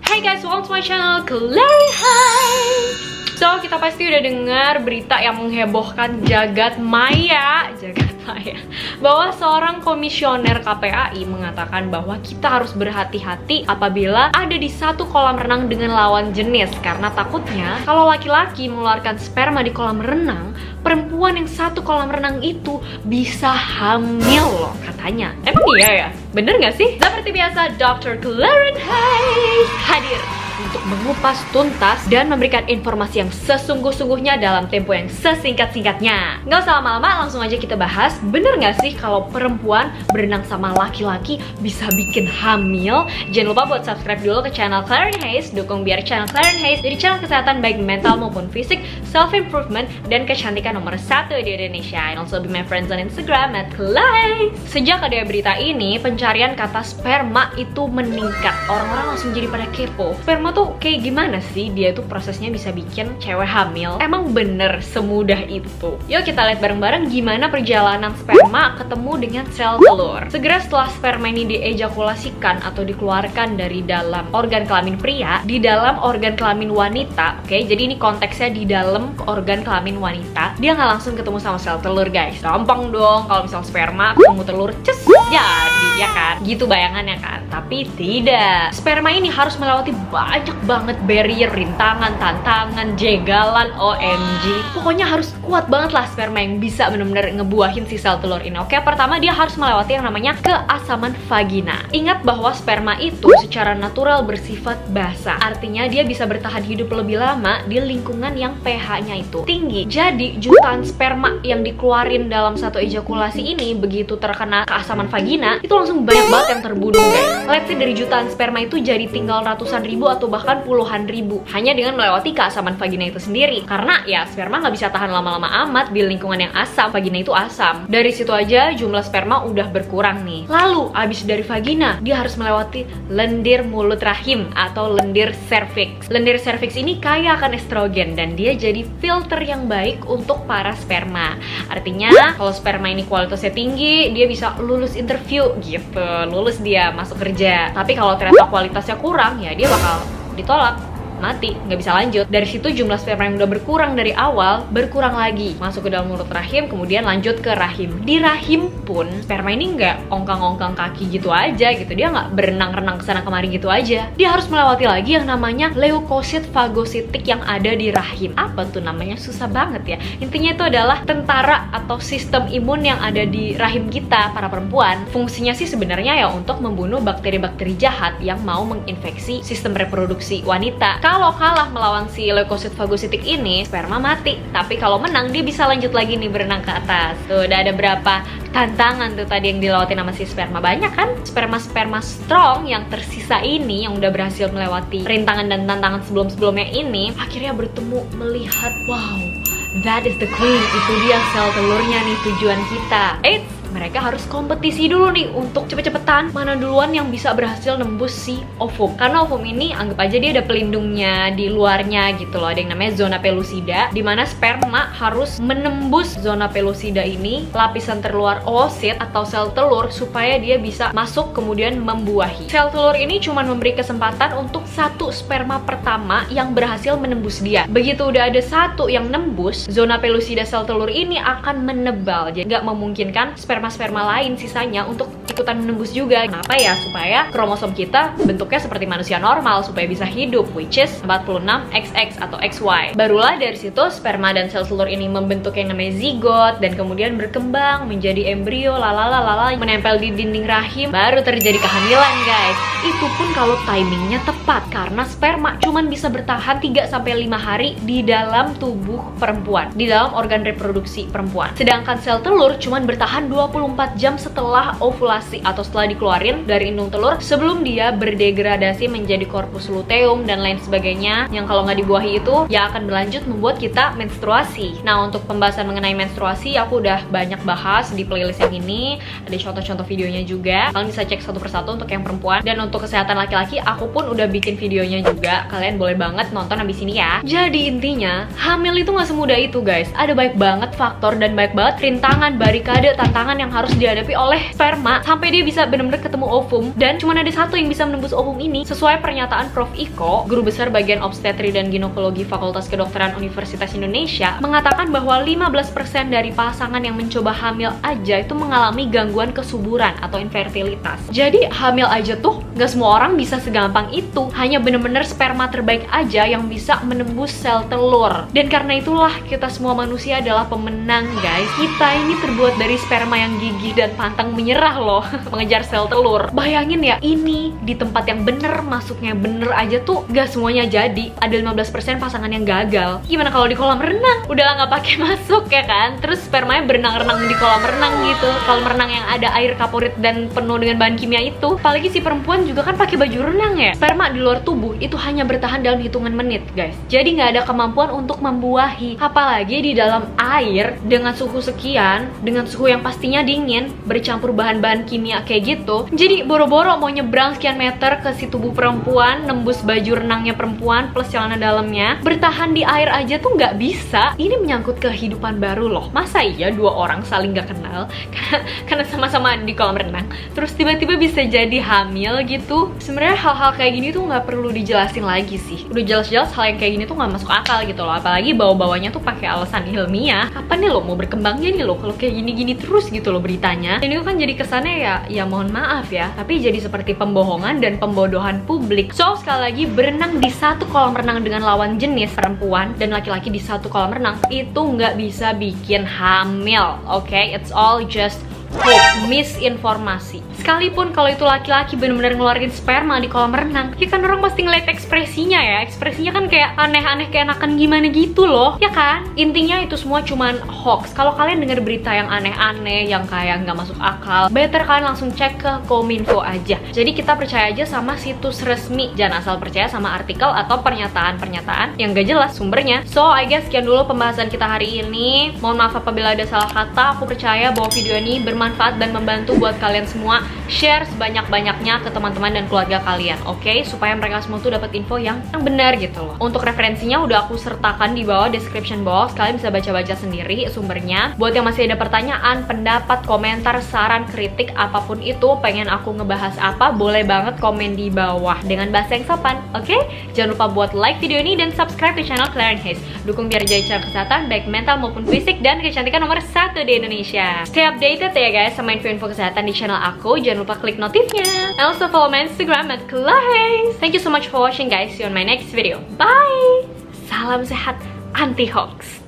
Hai guys, welcome to my channel Clary Hi. So, kita pasti udah dengar berita yang menghebohkan jagat maya bahwa seorang komisioner KPAI mengatakan bahwa kita harus berhati-hati apabila ada di satu kolam renang dengan lawan jenis, karena takutnya kalau laki-laki mengeluarkan sperma di kolam renang, perempuan yang satu kolam renang itu bisa hamil loh katanya. Emang iya ya? Bener gak sih? Seperti biasa, Dr. Clary Hi hadir untuk mengupas tuntas dan memberikan informasi yang sesungguh-sungguhnya dalam tempo yang sesingkat-singkatnya. Nggak usah lama-lama, langsung aja kita bahas. Bener nggak sih kalau perempuan berenang sama laki-laki bisa bikin hamil? Jangan lupa buat subscribe dulu ke channel Clary Hayes, dukung biar channel Clary Hayes jadi channel kesehatan baik mental maupun fisik, self-improvement, dan kecantikan nomor 1 di Indonesia. And also be my friends on Instagram @Clary. Sejak ada berita ini, pencarian kata sperma itu meningkat. Orang-orang langsung jadi pada kepo. Sperma tuh kayak gimana sih? Dia tuh prosesnya bisa bikin cewek hamil. Emang bener semudah itu? Yuk kita lihat bareng-bareng gimana perjalanan sperma ketemu dengan sel telur. Segera setelah sperma ini diejakulasikan atau dikeluarkan dari dalam organ kelamin pria, di dalam organ kelamin wanita, oke? Jadi ini konteksnya di dalam organ kelamin wanita. Dia nggak langsung ketemu sama sel telur, guys. Gampang dong kalau misal sperma ketemu telur, ces, jadi ya kan? Gitu bayangannya kan? Tapi tidak. Sperma ini harus melewati banyak banget barrier, rintangan, tantangan, jegalan, OMG. Pokoknya harus kuat banget lah sperma yang bisa benar-benar ngebuahin si sel telur ini. Oke, pertama dia harus melewati yang namanya keasaman vagina. Ingat bahwa sperma itu secara natural bersifat basa. Artinya dia bisa bertahan hidup lebih lama di lingkungan yang pH-nya itu tinggi. Jadi jutaan sperma yang dikeluarin dalam satu ejakulasi ini begitu terkena keasaman vagina, itu langsung banyak banget yang terbunuh, guys. Let's say dari jutaan sperma itu jadi tinggal ratusan ribu atau bahkan puluhan ribu hanya dengan melewati keasaman vagina itu sendiri. Karena ya sperma nggak bisa tahan lama-lama amat di lingkungan yang asam, vagina itu asam. Dari situ aja jumlah sperma udah berkurang nih. Lalu abis dari vagina dia harus melewati lendir mulut rahim atau lendir cervix. Lendir cervix ini kaya akan estrogen dan dia jadi filter yang baik untuk para sperma. Artinya kalau sperma ini kualitasnya tinggi, dia bisa lulus interview gitu, lulus dia masuk kerja. Tapi kalau ternyata kualitasnya kurang, ya dia bakal ditolak, mati, nggak bisa lanjut. Dari situ jumlah sperma yang udah berkurang dari awal berkurang lagi, masuk ke dalam mulut rahim, kemudian lanjut ke rahim. Di rahim pun sperma ini nggak ongkang-ongkang kaki gitu aja gitu, dia nggak berenang-renang kesana kemari gitu aja. Dia harus melewati lagi yang namanya leukosit fagositik yang ada di rahim. Apa tuh namanya? Susah banget ya. Intinya itu adalah tentara atau sistem imun yang ada di rahim kita para perempuan. Fungsinya sih sebenarnya ya untuk membunuh bakteri-bakteri jahat yang mau menginfeksi sistem reproduksi wanita. Kalau kalah melawan si leukosit fagositik ini, sperma mati. Tapi kalau menang, dia bisa lanjut lagi nih berenang ke atas. Tuh, udah ada berapa tantangan tuh tadi yang dilewati sama si sperma. Banyak kan? Sperma-sperma strong yang tersisa ini, yang udah berhasil melewati rintangan dan tantangan sebelum-sebelumnya ini, akhirnya bertemu melihat, wow, that is the queen. Itu dia sel telurnya nih, tujuan kita. Mereka harus kompetisi dulu nih untuk cepet-cepetan mana duluan yang bisa berhasil nembus si ovum. Karena ovum ini anggap aja dia ada pelindungnya di luarnya gitu loh. Ada yang namanya zona pellucida, dimana sperma harus menembus zona pellucida ini, lapisan terluar oosit atau sel telur, supaya dia bisa masuk kemudian membuahi. Sel telur ini cuma memberi kesempatan untuk satu sperma pertama yang berhasil menembus dia. Begitu udah ada satu yang nembus, zona pellucida sel telur ini akan menebal. Jadi nggak memungkinkan sperma lain sisanya untuk ikutan menembus juga. Kenapa ya? Supaya kromosom kita bentuknya seperti manusia normal, supaya bisa hidup, which is 46XX atau XY. Barulah dari situ sperma dan sel telur ini membentuk yang namanya zigot dan kemudian berkembang menjadi embrio, lalalala, menempel di dinding rahim, baru terjadi kehamilan, guys. Itu pun kalau timingnya tepat, karena sperma cuman bisa bertahan 3-5 hari di dalam tubuh perempuan, di dalam organ reproduksi perempuan. Sedangkan sel telur cuman bertahan 24 jam setelah ovulasi atau setelah dikeluarin dari indung telur, sebelum dia berdegradasi menjadi korpus luteum dan lain sebagainya, yang kalau nggak dibuahi itu ya akan berlanjut membuat kita menstruasi. Nah, untuk pembahasan mengenai menstruasi aku udah banyak bahas di playlist yang ini, ada contoh-contoh videonya juga. Kalian bisa cek satu persatu untuk yang perempuan, dan untuk kesehatan laki-laki aku pun udah bikin videonya juga. Kalian boleh banget nonton abis ini ya. Jadi intinya, hamil itu nggak semudah itu, guys. Ada banyak banget faktor dan banyak banget rintangan, barikade, tantangan yang harus dihadapi oleh sperma sampai dia bisa benar-benar ketemu ovum, dan cuma ada satu yang bisa menembus ovum ini. Sesuai pernyataan Prof. Iko, guru besar bagian obstetri dan ginekologi Fakultas Kedokteran Universitas Indonesia, mengatakan bahwa 15% dari pasangan yang mencoba hamil aja itu mengalami gangguan kesuburan atau infertilitas. Jadi hamil aja tuh gak semua orang bisa segampang itu. Hanya bener-bener sperma terbaik aja yang bisa menembus sel telur. Dan karena itulah kita semua manusia adalah pemenang, guys. Kita ini terbuat dari sperma yang gigih dan pantang menyerah loh mengejar sel telur. Bayangin ya, ini di tempat yang bener, masuknya bener aja tuh gak semuanya jadi. Ada 15% pasangan yang gagal. Gimana kalau di kolam renang? Udahlah gak pakai masuk ya kan? Terus spermanya berenang-renang di kolam renang gitu. Kolam renang yang ada air kaporit dan penuh dengan bahan kimia itu. Apalagi si perempuan juga kan pakai baju renang ya. Sperma di luar tubuh itu hanya bertahan dalam hitungan menit, guys. Jadi nggak ada kemampuan untuk membuahi. Apalagi di dalam air dengan suhu sekian, dengan suhu yang pastinya dingin, bercampur bahan-bahan kimia kayak gitu. Jadi boro-boro mau nyebrang sekian meter ke si tubuh perempuan, nembus baju renangnya perempuan plus celana dalamnya, bertahan di air aja tuh nggak bisa. Ini menyangkut kehidupan baru loh. Masa iya dua orang saling nggak kenal karena sama-sama di kolam renang, terus tiba-tiba bisa jadi hamil gitu? Sebenarnya hal-hal kayak gini tuh nggak perlu dijelasin lagi sih. Udah jelas-jelas hal yang kayak gini tuh nggak masuk akal gitu loh. Apalagi bawa-bawanya tuh pakai alasan ilmiah. Kapan nih lo mau berkembangnya nih lo kalau kayak gini-gini terus gitu loh beritanya? Dan itu kan jadi kesannya ya mohon maaf ya, tapi jadi seperti pembohongan dan pembodohan publik. So sekali lagi, berenang di satu kolam renang dengan lawan jenis perempuan dan laki-laki di satu kolam renang itu nggak bisa bikin hamil. Okay, it's all just hoax, misinformasi. Sekalipun kalau itu laki-laki benar-benar ngeluarin sperma di kolam renang, ya kan orang pasti ngeliat ekspresinya ya. Ekspresinya kan kayak aneh-aneh, kayak enakan gimana gitu loh, ya kan? Intinya itu semua cuman hoax. Kalau kalian dengar berita yang aneh-aneh, yang kayak nggak masuk akal, better kalian langsung cek ke Kominfo aja. Jadi kita percaya aja sama situs resmi, jangan asal percaya sama artikel atau pernyataan-pernyataan yang gak jelas sumbernya. So I guess sekian dulu pembahasan kita hari ini. Mohon maaf apabila ada salah kata. Aku percaya bahwa video ini bermanfaat dan membantu buat kalian semua. Share sebanyak-banyaknya ke teman-teman dan keluarga kalian, oke? Supaya mereka semua tuh dapat info yang benar gitu loh. Untuk referensinya udah aku sertakan di bawah description box. Kalian bisa baca-baca sendiri sumbernya. Buat yang masih ada pertanyaan, pendapat, komentar, saran, kritik, apapun itu, pengen aku ngebahas apa, boleh banget komen di bawah dengan bahasa yang sopan, oke? Jangan lupa buat like video ini dan subscribe di channel Claire & Haze. Dukung biar jadi cara kesehatan, baik mental maupun fisik, dan kecantikan nomor 1 di Indonesia. Stay updated ya guys sama info-info kesehatan di channel aku. Jangan lupa klik notifnya. And also follow my Instagram @claire. Thank you so much for watching guys. See you on my next video. Bye. Salam sehat anti hoax.